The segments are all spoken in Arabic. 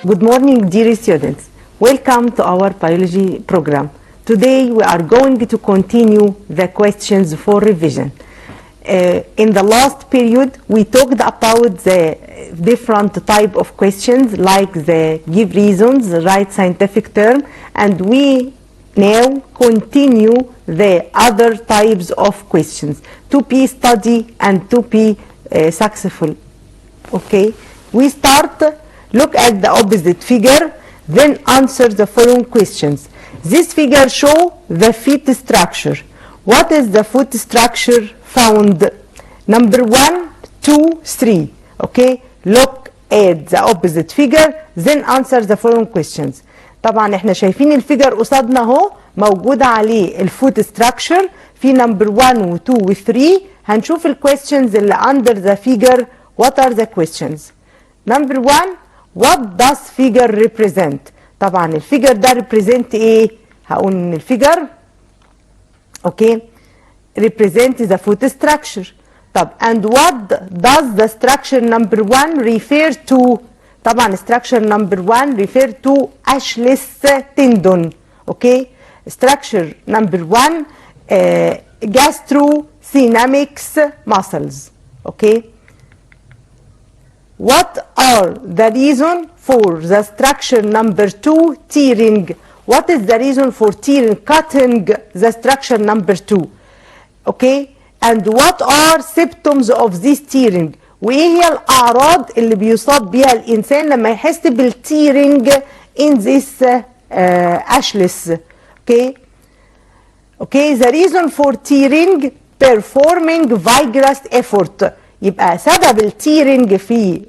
Good morning, dear students. Welcome to our biology program. Today we are going to continue the questions for revision. In the last period, we talked about the different type of questions like the give reasons, write scientific term, and we now continue the other types of questions to be study and to be successful. Okay, we start, look at the opposite figure, then answer the following questions. This figure show the feet structure. What is the foot structure found? Number 1, 2, 3. Okay, look at the opposite figure, then answer the following questions. طبعا احنا شايفين الفيجر قصادنا اهو موجود عليه الفوت ستراكشر في نمبر 1 و 2 و 3. هنشوف الكويستشنز اللي under the figure. What are the questions? Number 1, what does figure represent? طبعا الفيجر ده represent ايه؟ هقول ان الفيجر اوكي represent the foot structure. طب and what does the structure number 1 refer to? طبعا structure number 1 refer to Achilles tendon. اوكي structure number 1 gastrocnemics muscles. اوكي what are the reason for the structure number 2 tearing? What is the reason for tearing, cutting the structure number 2? Okay, and what are symptoms of this tearing? وايه هي الاعراض اللي بيصاب بيها الانسان لما يحس بالتيرنج in this Achilles? Okay, okay, the reason for tearing performing vigorous effort. يبقى سبب التيرنج في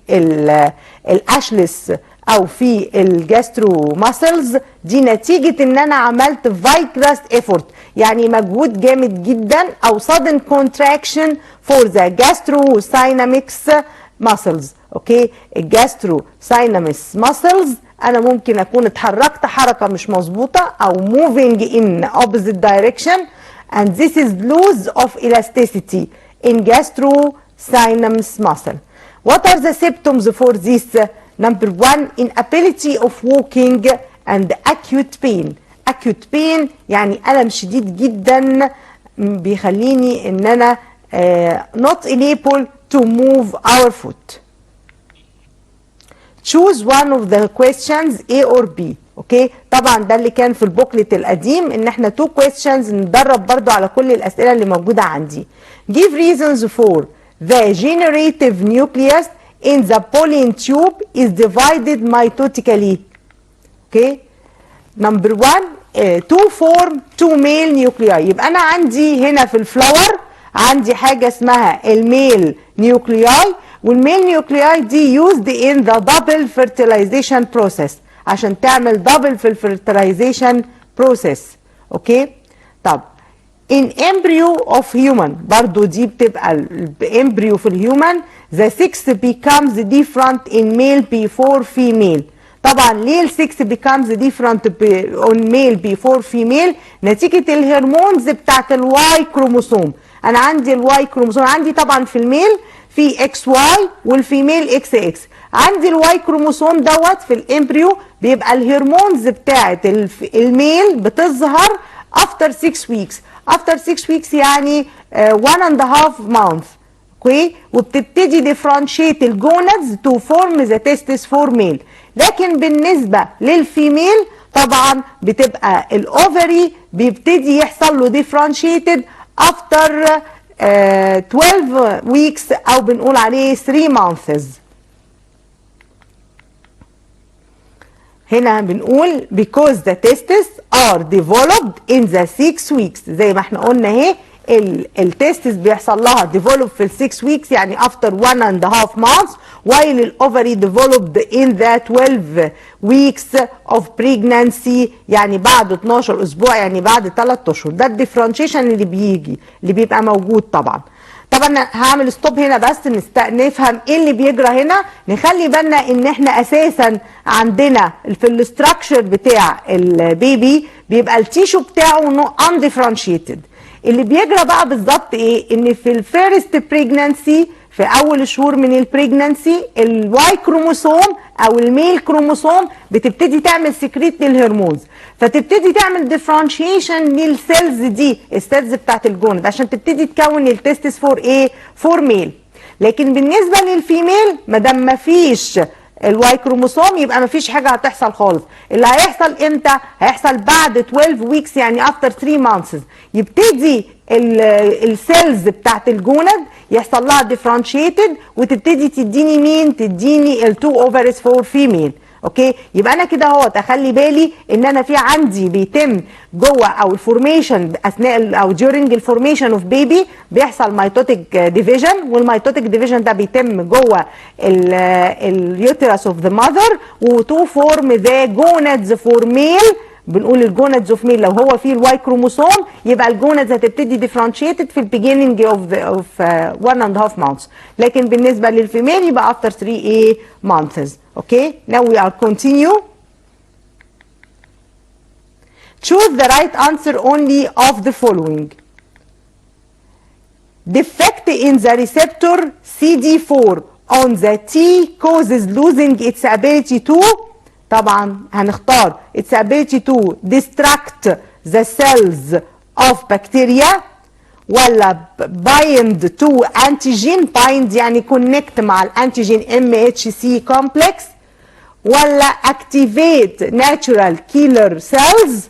الاشلس او في الجاسترو ماسلز دي نتيجه ان انا عملت فايجرس ايفورت، يعني مجهود جامد جدا او sudden contraction for the gastrocnemics muscles. اوكي الجاسترو ساينامكس ماسلز انا ممكن اكون اتحركت حركه مش مظبوطه او moving in opposite direction and this is loss of elasticity in gastrocnemics muscle. What are the symptoms for this? Number 1, inability of walking and acute pain. acute pain يعني ألم شديد جدا بيخليني ان انا not unable to move our foot. Choose one of the questions A or B. اوكي طبعا ده اللي كان في البوكلت القديم ان احنا 2 questions ندرب برضو على كل الاسئله اللي موجوده عندي. Give reasons for the generative nucleus in the pollen tube is divided mitotically. Okay. Number 1, to form 2 male nuclei. يبقى انا عندي هنا في الفلاور عندي حاجه اسمها الميل نيوكلياي، والميل نيوكلياي دي used in the double fertilization process عشان تعمل double في الفرتلايزيشن بروسيس. اوكي طب in embryo of human برضو دي بتبقى الامبريو في الهيومن the sex becomes different in male before female. طبعا ليه ال sex becomes different on male before female؟ نتيجة الهرمونز بتاعت الواي كروموسوم. انا عندي الواي كروموسوم عندي طبعا في الميل في اكس واي والفيميل اكس اكس. عندي الواي كروموسوم دوت في الامبريو بيبقى الهرمونز بتاعت الميل بتظهر after 6 weeks. after 6 weeks يعني 1.5 month. اوكي وبتبتدي differentiate الجونادز to form the testis for male. لكن بالنسبة للفيميل طبعا بتبقى الاوفري بيبتدي يحصل له differentiated after 12 weeks او بنقول عليه 3 months. هنا بنقول because the testes are developed in the 6 weeks. زي ما احنا قلنا اهي التستس بيحصل لها develop في ال 6 weeks يعني after 1.5 months while الاوفري developed in the 12 weeks of pregnancy يعني بعد 12 اسبوع يعني بعد 3 اشهر. ده الديفرنشيشن اللي بيبقى موجود. طبعا هعمل ستوب هنا بس نفهم ايه اللي بيجرى هنا. نخلي بالنا ان احنا اساسا عندنا في الاستراكشر بتاع البيبي بيبقى التيشو بتاعه undifferentiated. اللي بيجرى بقى بالظبط ايه؟ ان في الفيرست بريجنانسي في اول شهور من البريجنانسي الواي كروموسوم او الميل كروموسوم بتبتدي تعمل سكريت للهرمونز، فتبتدي تعمل ديفرنشيشن للسيلز دي، السيلز بتاعت الجوند، عشان تبتدي تكون التستس فور ايه؟ فور ميل. لكن بالنسبه للفيميل ما دام ما فيش الواي كروموسوم يبقى ما فيش حاجه هتحصل خالص. اللي هيحصل امتى؟ هيحصل بعد 12 ويكس، يعني افتر 3 مانثس يبتدي السيلز بتاعت الجوند يحصل لها ديفرنشيتد وتبتدي تديني مين؟ تديني التو اوفرز فور فيميل. اوكي، يبقى انا كده اهوت اخلي بالي ان انا في عندي بيتم جوه او الفورميشن اثناء او during الفورميشن اوف بيبي بيحصل ميتوتيك ديفيجن، والميتوتيك ديفيجن ده بيتم جوه اليوترس اوف ذا ماذر وتو فورم ذا جونادز فور ميل. بنقول الجونادز اوف ميل لو هو فيه الواي كروموسوم يبقى الجونادز هتبتدي ديفرنشيتد في البيجيننج اوف 1 and half months، لكن بالنسبه للفيميل يبقى after 3 months. Okay, now we are continue. Choose the right answer only of the following. Defect in the receptor CD4 on the T causes losing its ability to. طبعا هنختار its ability to destruct the cells of bacteria، ولا bind to antigen، bind يعني connect مع الانتيجين MHC complex، ولا activate natural killer cells،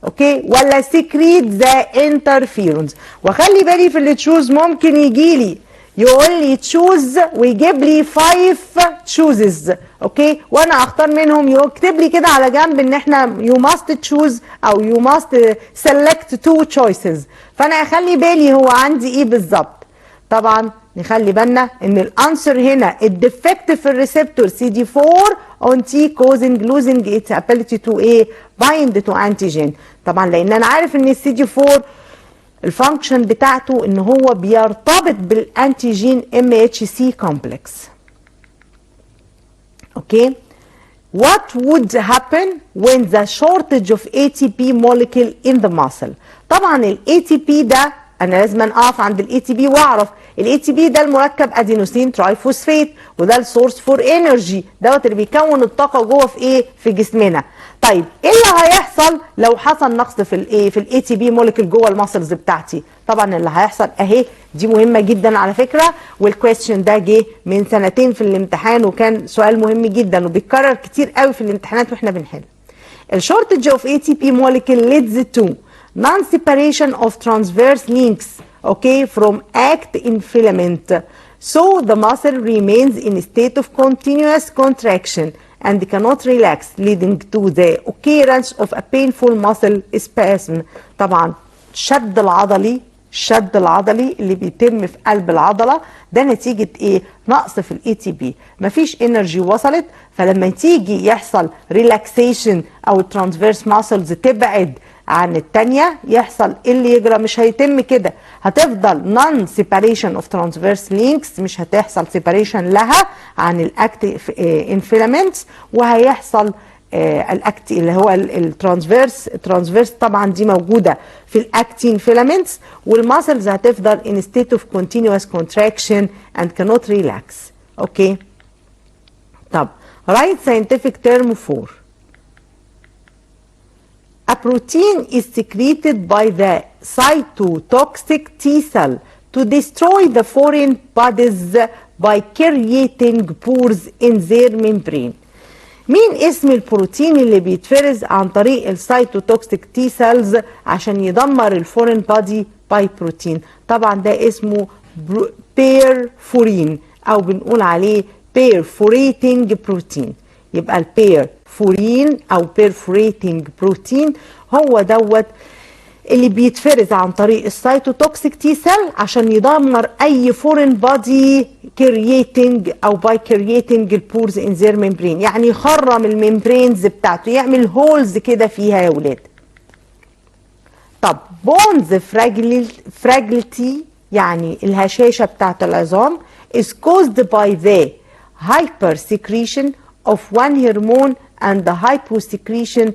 اوكي، ولا secrete the interferons. وخلي بالي في اللي تشوز ممكن يجي لي يقول لي تشوز ويجيب لي 5 تشوزز، اوكي، وانا اختار منهم، يكتب لي كده على جنب ان احنا you must choose او you must select 2 choices. فانا اخلي بالي هو عندي ايه بالظبط. طبعا نخلي بالنا ان الانسر هنا الديفكت في الريسبتور CD4 on T causing losing its ability to ايه؟ bind to antigen. طبعا لان انا عارف ان CD4 الفانكشن بتاعته ان هو بيرتبط بالانتيجين MHC complex. اوكي، what would happen when the shortage of ATP molecule in the muscle. طبعا ال ATP ده انا لازم اقف عند ال ATP واعرف ال ATP ده المركب ادينوسين تراي فوسفات، وده السورس فور انرجي دوت اللي بيكون الطاقه جوه في ايه؟ في جسمنا. طيب ايه اللي هيحصل لو حصل نقص في الايه؟ في الاي تي بي موليكيول جوه الماسلز بتاعتي؟ طبعا اللي هيحصل اهي دي مهمه جدا على فكره، والكويستشن ده جه من سنتين في الامتحان وكان سؤال مهم جدا وبيتكرر كتير قوي في الامتحانات واحنا بنحل. الشورتج اوف اي تي بي موليكيول leads to non-separation of transverse links, okay, from act in filament. So the muscle remains in a state of continuous contraction and cannot relax, leading to the occurrence of a painful muscle spasm. طبعا الشد العضلي اللي بيتم في قلب العضله ده نتيجه ايه؟ نقص في الاي تي بي، مفيش انرجي وصلت، فلما تيجي يحصل ريلاكسيشن او الترانسفيرس ماسلز تبعد عن التانية يحصل ايه اللي يجرى؟ مش هيتم كده، هتفضل نون سيباريشن اوف ترانسفيرس لينكس، مش هتحصل سيباريشن لها عن الاكتيف انفيلامنتس، وهيحصل الاكت اللي هو الترانسفيرس طبعا دي موجوده في الاكتين فيلامنتس، والماسلز هتفضل in state of continuous contraction and cannot relax. اوكي، طب write scientific term for. A protein is secreted by the cytotoxic T cell to destroy the foreign bodies by creating pores in their membrane. مين اسم البروتين اللي بيتفرز عن طريق السيتوتوكسيك تي سيلز عشان يدمر الفورين بادي باي بروتين؟ طبعا ده اسمه بيرفورين او بنقول عليه بيرفوريتنج بروتين. يبقى البيرفورين او بيرفوريتنج بروتين هو دوت اللي بيتفرز عن طريق السيتوتوكسيك تي سيل عشان يدمر اي فورين بادي كرييتنج او باي كرييتنج البورز ان زير ممبرين، يعني يخرم الممبرينز بتاعته، يعمل هولز كده فيها يا ولاد. طب بونز فراجيلتي يعني الهشاشه بتاعت العظام is caused by the hyper secretion of one hormone and the hyposecretion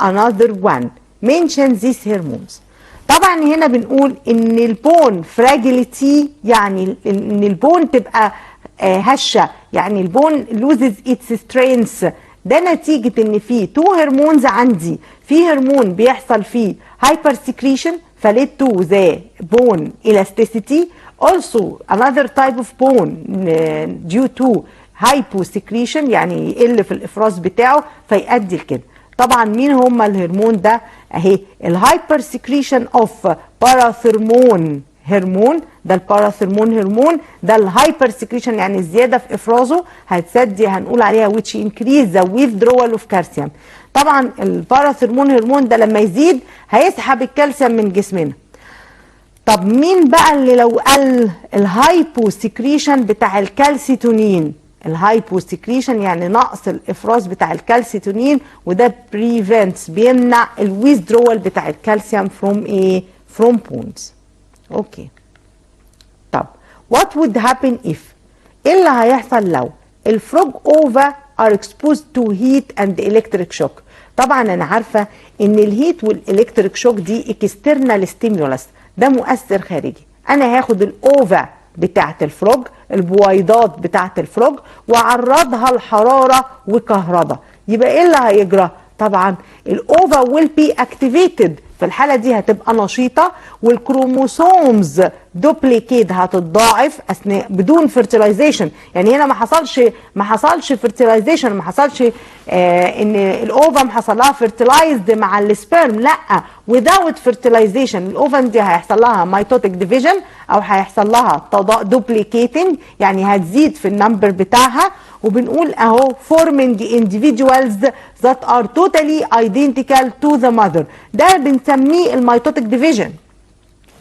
another one. mention these hormones. طبعا هنا بنقول ان البون فراجيليتي يعني ان البون تبقى هشه يعني البون loses its strength، ده نتيجة ان في تو هرمونز عندي، في هرمون بيحصل فيه هايبر سكريشن فليد تو ذا بون elasticity، also another type of bone due to hyposecretion يعني يقل في الافراز بتاعه فيؤدي لكده. طبعا مين هم الهرمون ده؟ اهي الهايبر سكريشن اوف باراثرمون هرمون، ده الباراثرمون هرمون، ده الهايبر سكريشن يعني الزياده في افرازه هتسدي هنقول عليها which increase the withdrawal of calcium. طبعا الباراثرمون هرمون ده لما يزيد هيسحب الكالسيوم من جسمنا. طب مين بقى اللي لو قل؟ الهايبو سكريشن بتاع الكالسيتونين، الهايبو سكريشن يعني نقص الافراز بتاع الكالسيتونين، وده بريفنتس بيمنع الويزدرول بتاع الكالسيوم فروم ايه؟ فروم بونز. اوكي. طب what would happen if، ايه اللي هيحصل لو الفروج اوفا are exposed to heat and electric shock؟ طبعا انا عارفه ان الهيت والالكتريك شوك دي اكسترنال ستيمولس، ده مؤثر خارجي. انا هاخد الاوفا بتاعه الفروج، البويضات بتاعه الفروج، وعرضها لحراره وكهرباء، يبقى ايه اللي هيجرى؟ طبعا الاوفا will be activated، في الحاله دي هتبقى نشيطه، والكروموسومز دوبليكيت هتتضاعف اثناء بدون فيرتلايزيشن. يعني هنا ما حصلش فيرتلايزيشن، ما حصلش ان الاوفم حصل لها فيرتلايزد مع السبرم، لا، without fertilization الاوفم دي هيحصل لها ميتوتيك ديفيجن او هيحصل لها دوبليكيتنج، يعني هتزيد في النمبر بتاعها، وبنقول اهو forming individuals that are totally identical to the mother، ده بنسميه الميتوتيك ديفيجن.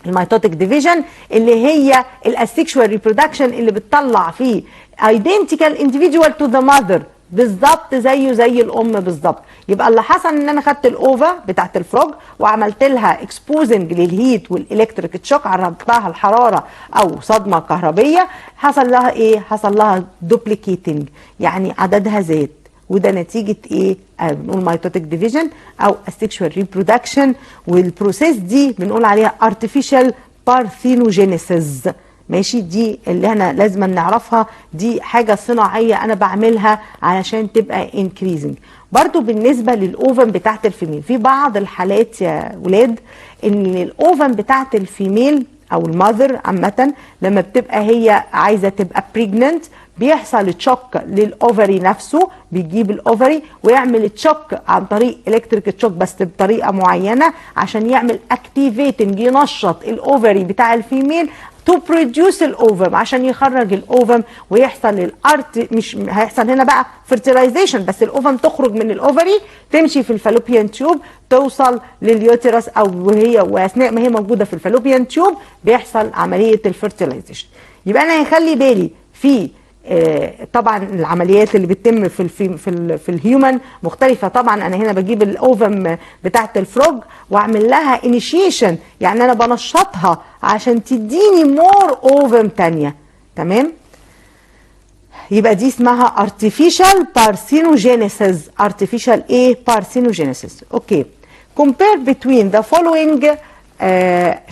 الميتوتيك ديفيجن اللي هي الاسيكشوال ريبرودكشن اللي بتطلع فيه identical individual to the mother بالظبط زيه زي الام بالظبط. يبقى اللي حصل ان انا خدت الاوفا بتاعت الفروج وعملت لها اكسبوزنج للهيت والالكتريك تشوك، عرضتها الحراره او صدمه كهربيه، حصل لها ايه؟ حصل لها دوبليكيتنج، يعني عددها زاد، وده نتيجه ايه؟ بنقول ميتوتيك ديفيجن او asexual reproduction. والبروسيس دي بنقول عليها artificial parthenogenesis. ماشي، دي اللي احنا لازم نعرفها، دي حاجه صناعيه انا بعملها علشان تبقى increasing. برضو بالنسبه للاوفن بتاعت الفيميل، في بعض الحالات يا ولاد ان الاوفن بتاعت الفيميل او المذر عامه لما بتبقى هي عايزه تبقى بريجننت بيحصل تشوك للاوفري نفسه، بيجيب الاوفري ويعمل تشوك عن طريق الكتريك تشوك بس بطريقه معينه عشان يعمل اكتيفيتنج، ينشط الاوفري بتاع الفيميل تو بروديوس الاوفم عشان يخرج الاوفم ويحصل الارت، مش هيحصل هنا بقى فيرتلايزيشن بس الاوفم تخرج من الاوفري تمشي في الفالوبيان تيوب توصل لليوتيرس، او وهي واثناء ما هي موجوده في الفالوبيان تيوب بيحصل عمليه الفيرتلايزيشن. يبقى انا هخلي بالي في طبعا العمليات اللي بتتم في الهيومن مختلفه. طبعا انا هنا بجيب الاوفم بتاعه الفروج واعمل لها انيشيشن، يعني انا بنشطها عشان تديني مور اوفم تانية. تمام، يبقى دي اسمها artificial parthenogenesis. artificial ايه؟ parthenogenesis. اوكي. compare between the following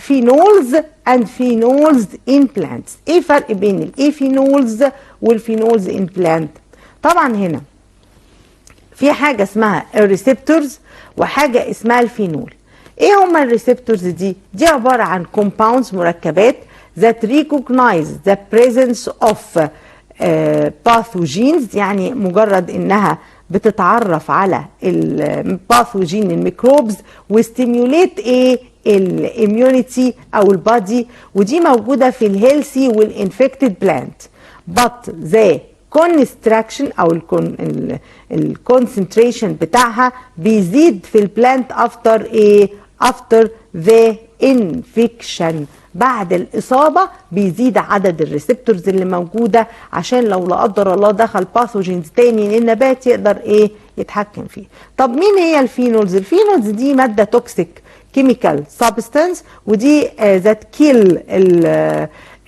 phenols and phenols in plants. ايه فرق بين الايفينولز والفينولز in plant؟ طبعا هنا في حاجه اسمها الريسبتورز وحاجه اسمها الفينول. ايه هما الريسبتورز دي؟ دي عباره عن compounds مركبات that recognize the presence of pathogens، يعني مجرد انها بتتعرف على الباثوجين الميكروبز وستيموليت ايه؟ الاميونيتي او البادي، ودي موجوده في الهيلثي والانفكتد بلانت. but the concentration او الكونسنتريشن بتاعها بيزيد في البلانت افتر ايه؟ افتر ذا انفكشن، بعد الاصابه بيزيد عدد الريسبتورز اللي موجوده عشان لو لا قدر الله دخل باثوجينز تاني للنبات يقدر ايه؟ يتحكم فيه. طب مين هي الفينولز؟ الفينولز دي ماده توكسيك كيميكال سبستانس، ودي ذات كيل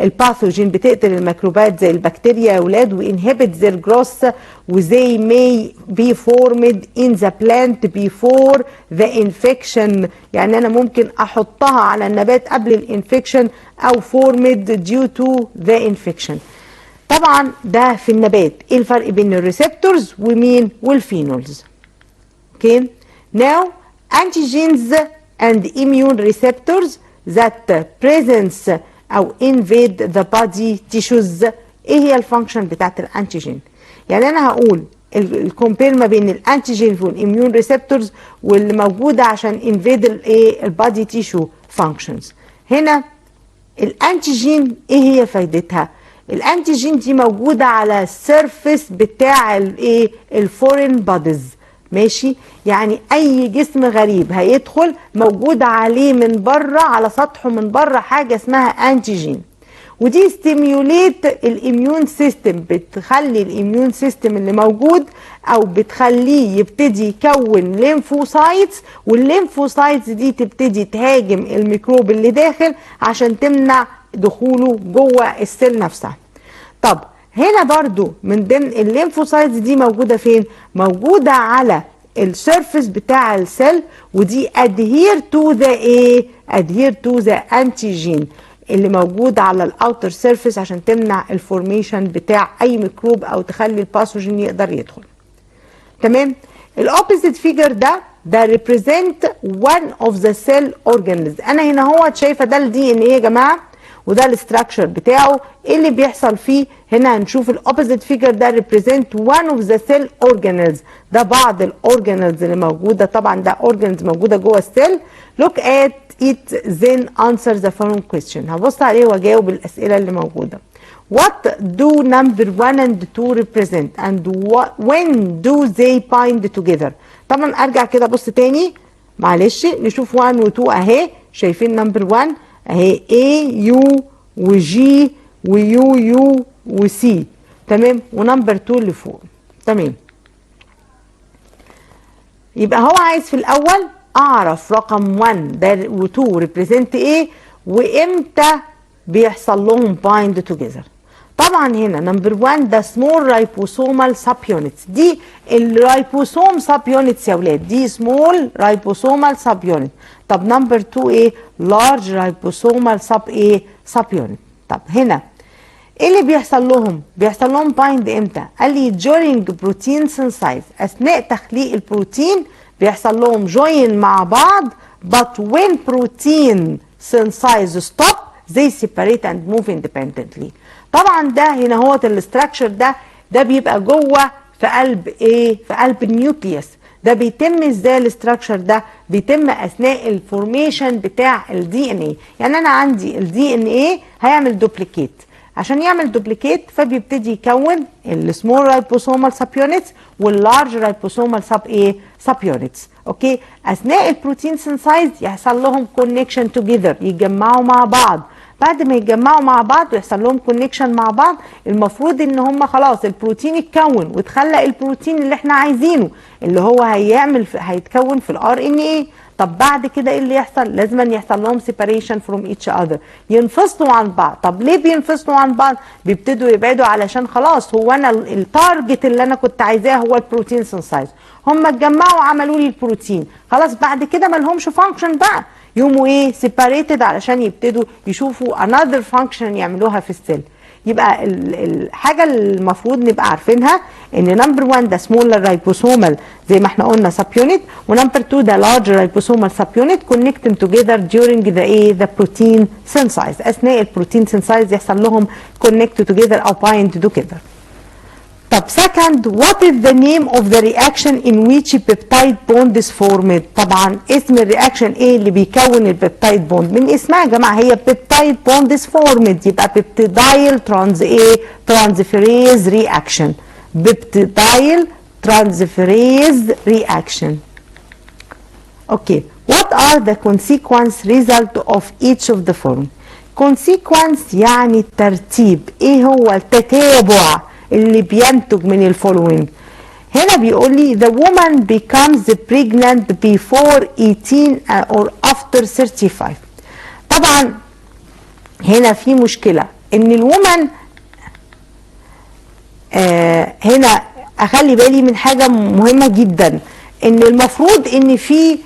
الباثوجين، بتقتل الميكروبات زي البكتيريا يا ولاد، وانهبت their growth وزي may be formed in the plant before the infection. يعني انا ممكن احطها على النبات قبل الانفكشن او formed due to the infection. طبعا ده في النبات. ايه الفرق بين الريسبتورز ومين والفينولز؟ اوكي. Now antigens and immune receptors that presence او invade the body tissues. ايه هي الفانكشن بتاعت الانتيجين؟ يعني انا هقول الكومبير ما بين الانتيجين والاميون ريسبتورز واللي موجوده عشان انفيد الايه البادي تيشو فانكشنز. هنا الانتيجين ايه هي فايدتها؟ الانتيجين دي موجوده على السيرفيس بتاع الايه الفورين بوديز، ماشي؟ يعني اي جسم غريب هيدخل موجود عليه من بره، على سطحه من بره حاجه اسمها انتيجين، ودي ستيميوليت الاميون سيستم، بتخلي الاميون سيستم اللي موجود او بتخليه يبتدي يكون ليمفوسايتس، والليمفوسايتس دي تبتدي تهاجم الميكروب اللي داخل عشان تمنع دخوله جوه السيل نفسها. طب هنا برضو من ضمن الليمفوسايتس دي موجوده فين؟ موجوده على السيرفيس بتاع السيل، ودي adhere to the ايه؟ adhere to the antigen اللي موجود على الاوتر سيرفيس عشان تمنع الفورميشن بتاع اي ميكروب او تخلي الباثوجين يقدر يدخل. تمام؟ الاوبوزيت فيجر ده ريبريزنت one of the cell organelles. انا هنا هو شايفه ده الدي ان ايه يا جماعه، وده الاستراكشر بتاعه. ايه اللي بيحصل فيه؟ هنا هنشوف الاوبوزيت فيجر ده ريبريزنت one of the cell organelles. ده بعض الاورجانيلز اللي موجوده، طبعا ده اورجانيلز موجوده جوه السيل. look at it then answer the following question. هبص عليه واجاوب الاسئله اللي موجوده. What do number 1 and 2 represent and when do they bind together؟ طبعا ارجع كده بص تاني، معلش نشوف 1 و 2 اهي. شايفين نمبر 1 اهي A U وG ويو يو وسي، تمام؟ ونمبر 2 اللي فوق، تمام. يبقى هو عايز في الاول اعرف رقم 1 ده و2 ريبريزنت ايه وامتى بيحصل لهم بايند توجذر. طبعا هنا نمبر 1 ده سمول رايبوسومال سب يونتس، دي الرايبوسوم سب يونتس يا ولاد، دي سمول رايبوسومال سب يونت. طب نمبر 2 ايه؟ لارج رايبوسومال سب ايه؟ سب يونت. طب هنا ايه اللي بيحصل لهم؟ بيحصل لهم بايند امتى؟ قال لي during protein synthesis، اثناء تخليق البروتين بيحصل لهم جوين مع بعض. but when protein synthesis stop they separate and move independently. طبعا ده هنا هو الاستراكشر ده بيبقى جوه في قلب ايه؟ في قلب النيوكليوس. ده بيتم ازاي الاستراكشر ده؟ بيتم اثناء الفورميشن بتاع الدي ان ايه. يعني انا عندي الدي ان ايه هيعمل دوبليكيت، عشان يعمل دوبليكيت فبيبتدي يكون السمول رايبوسومال سب يونتس واللارج رايبوسومال سب ايه؟ سب يونتس. اوكي؟ اثناء البروتين سينسايز يحصل لهم كونكشن توجذر، يتجمعوا مع بعض. بعد ما يتجمعوا مع بعض ويحصل لهم كونكشن مع بعض، المفروض ان هم خلاص البروتين اتكون واتخلق البروتين اللي احنا عايزينه اللي هو هيتكون في الار ان ايه. طب بعد كده ايه اللي يحصل؟ لازم يحصل لهم سيباريشن فروم ايتش اذر، ينفصلوا عن بعض. طب ليه بينفصلوا عن بعض؟ بيبتدوا يبعدوا علشان خلاص هو انا التارجت اللي انا كنت عايزاه هو البروتين سينسايز. هم اتجمعوا عملوا لي البروتين، خلاص بعد كده ما لهمش فانكشن بقى، يقوموا ايه؟ سيباريتد علشان يبتدوا يشوفوا انذر فانكشن يعملوها في السيل. يبقى الحاجه المفروض نبقى عارفينها ان نمبر 1 ده سمول رايبوسومال زي ما احنا قلنا سب يونت، ونمبر 2 ده لارج رايبوسومال سب يونت كونكتد توجذر during the ايه؟ ذا بروتين سينسايز. اثناء البروتين سينسايز يحصل لهم كونكت توجذر او بايند توجذر. طب second, what is the name of the reaction in which peptide bond is formed؟ طبعا اسم الرياكشن ايه اللي بيكون البيبتايد بوند؟ من اسمها يا جماعه هي peptide bond is formed، يبقى بيبتيدايل ترانسفيريز رياكشن. بيبتيدايل ترانسفيريز رياكشن. اوكي، what are the consequence result of each of the following؟ consequence يعني الترتيب، ايه هو التتابع اللي بينتج من الفولوينج؟ هنا بيقول لي the woman becomes pregnant before 18 or after 35. طبعا هنا في مشكلة ان الومن هنا اخلي بالي من حاجة مهمة جدا، ان المفروض ان في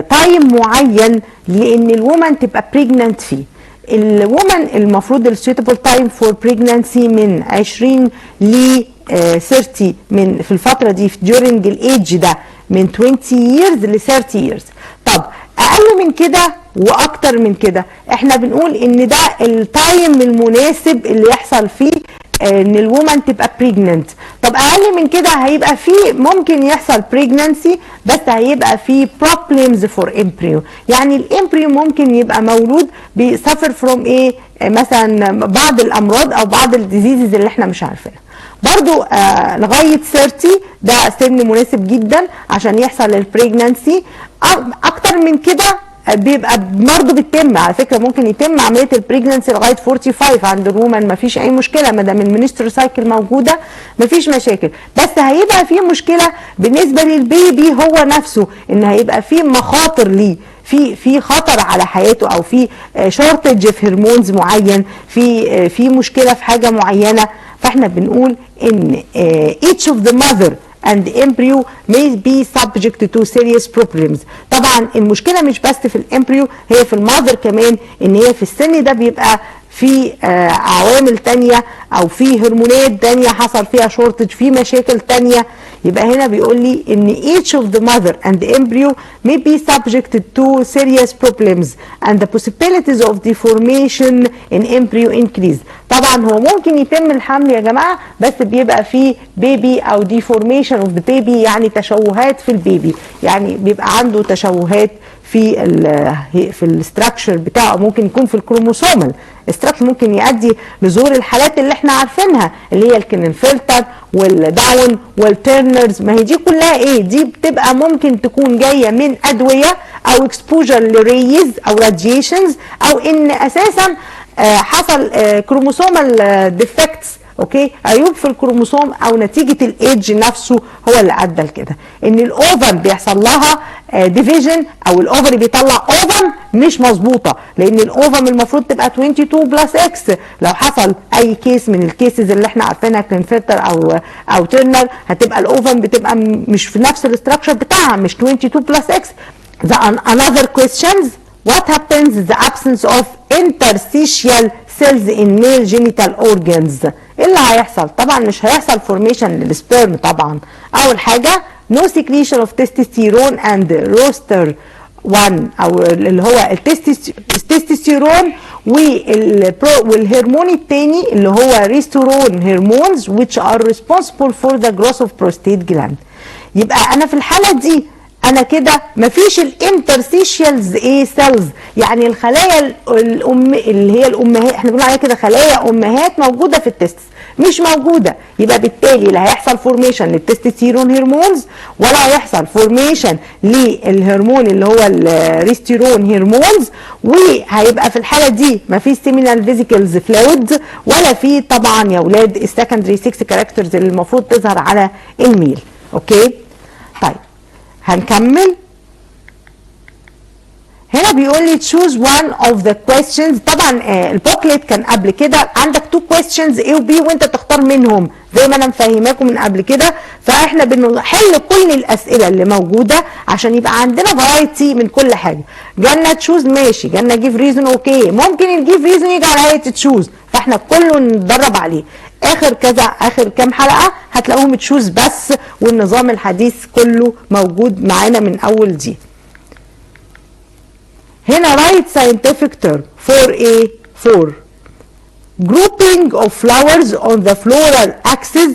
تايم معين لان الومن تبقى pregnant فيه. الومن المفروض السويتابل تايم فور بريجنانسي من 20 ل 30 من في الفتره دي during الايدج ده من 20 years ل 30 years. طب اقل من كده واكتر من كده احنا بنقول ان ده التايم المناسب اللي يحصل فيه ان الومن تبقى بريجننت. طب اقل من كده هيبقى فيه ممكن يحصل بريجننسي بس هيبقى فيه بروبلمز فور امبريو، يعني الامبريو ممكن يبقى مولود بيسافر فروم ايه مثلا بعض الامراض او بعض الديزيزز اللي احنا مش عارفينها. برضو لغايه 30 ده سن مناسب جدا عشان يحصل البريجننسي. اكتر من كده بيبقى برضه بيتم، على فكره ممكن يتم عمليه البريجننسي لغايه 45 عند الومن، ما فيش اي مشكله ما دام المنستر سايكل موجوده ما فيش مشاكل. بس هيبقى في مشكله بالنسبه للبيبي هو نفسه، ان هيبقى في مخاطر ليه، في خطر على حياته او في شورتج في هرمونز معين، في مشكله في حاجه معينه. فاحنا بنقول ان each of the mother and the embryo may be subject to serious problems. طبعا المشكله مش بس في الامبريو، هي في الماذر كمان، ان هي في السن ده بيبقى في عوامل تانية او في هرمونات تانية حصل فيها شورتج، في مشاكل تانية. يبقى هنا بيقول لي ان each of the mother and the embryo may be subjected to serious problems and the possibilities of deformation in embryo increase. طبعا هو ممكن يتم الحمل يا جماعه بس بيبقى فيه بيبي او deformation of the baby، يعني تشوهات في البيبي، يعني بيبقى عنده تشوهات في الاستراكشر بتاعه، ممكن يكون في الكروموسومال استراكشر، ممكن يؤدي لظهور الحالات اللي احنا عارفينها اللي هي الكلينفلتر والداون والتيرنرز. ما هي دي كلها ايه؟ دي بتبقى ممكن تكون جايه من ادويه او اكسبوجر لريز او راديشنز، او ان اساسا حصل كروموسومال ديفكتس، اوكي، عيوب في الكروموسوم او نتيجه الايدج نفسه هو اللي ادى لكده، ان الاوفر بيحصل لها ديفيجن او الاوفر بيطلع اوفر مش مظبوطه، لان الاوفر المفروض تبقى 22 بلس اكس. لو حصل اي كيس من الكيسز اللي احنا عارفينها كلينفلتر او تيرنر، هتبقى الاوفر بتبقى مش في نفس الاستراكشر بتاعها، مش 22 بلس اكس. Another questions: what happens in the absence of interstitial cells in male genital organs؟ ايه اللي هيحصل؟ طبعا مش هيحصل فورميشن للسبيرم طبعا. اول حاجه no secretion of testosterone and roster 1 او اللي هو التستوستيرون والهرمون الثاني اللي هو ريستورون هرمونز which are responsible for the growth of prostate gland. يبقى انا في الحاله دي انا كده مفيش الانترستيشيالز ايه سيلز، يعني الخلايا اللي هي الامهات، احنا بنقول عليها كده خلايا امهات موجوده في التستس مش موجوده. يبقى بالتالي لا هيحصل فورميشن للتستوستيرون هرمونز ولا هيحصل فورميشن للهرمون اللي هو الريستيرون هرمونز، وهيبقى في الحاله دي مفيش سيمينال فيزيكلز فلويد ولا في طبعا يا اولاد السكندري 6 كاركترز اللي المفروض تظهر على الميل. اوكي طيب هنكمل. هنا بيقول لي choose one of the questions. طبعا البوكلت كان قبل كده عندك 2 questions A و B وانت تختار منهم زي ما انا مفهماكم من قبل كده، فاحنا بنحل كل الاسئله اللي موجوده عشان يبقى عندنا فرايتي من كل حاجه. جالنا تشوز ماشي، جالنا جيف ريزون اوكي، ممكن الجيف ريزون يجي على هيئه تشوز، فاحنا كله ندرب عليه. اخر كام حلقه هتلاقوهم تشوز بس، والنظام الحديث كله موجود معانا من اول دي. هنا write scientific term for a for grouping of flowers on the floral axis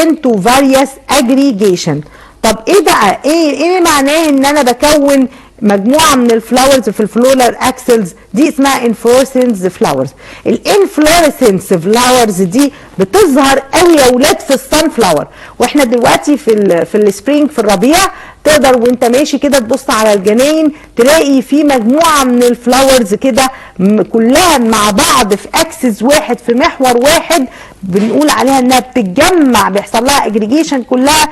into various aggregation. طب ايه بقى ايه معناه ان انا بكون مجموعه من الفلاورز في الفلورال اكسلز؟ دي اسمها انفلورسنس فلاورز. الانفلورسنس فلاورز دي بتظهر قوي يا اولاد في الصن فلاور، واحنا دلوقتي في السبرينج في الربيع تقدر وانت ماشي كده تبص على الجناين تلاقي في مجموعه من الفلاورز كده كلها مع بعض في اكسس واحد في محور واحد، بنقول عليها انها بتتجمع، بيحصل لها اجريجيشن كلها.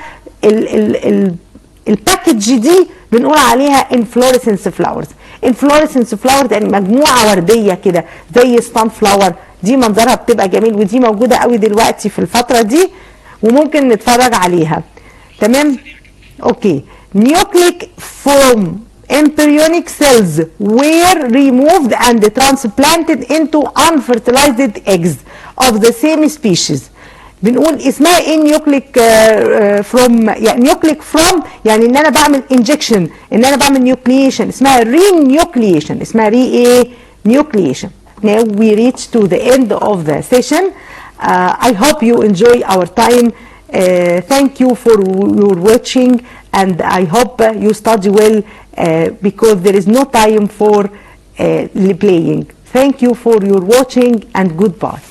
الباكج دي بنقول عليها انفلورسنس فلاورز. انفلورسنس فلاورز يعني مجموعه ورديه كده زي ستان فلاور، دي منظرها بتبقى جميل، ودي موجوده قوي دلوقتي في الفتره دي وممكن نتفرج عليها. تمام اوكي. نيوكليك فورم embryonic cells were removed and transplanted into unfertilized eggs of the same species. بنقول اسمها ايه نيوكليك فروم، يعني نيوكليك فروم يعني ان انا بعمل انجكشن، ان انا بعمل نيوكليشن، اسمها رينيوكليشن، اسمها نيوكليشن. Now we reach to the end of the session. I hope you enjoy our time. Thank you for your watching, and I hope you study well because there is no time for playing. Thank you for your watching and goodbye.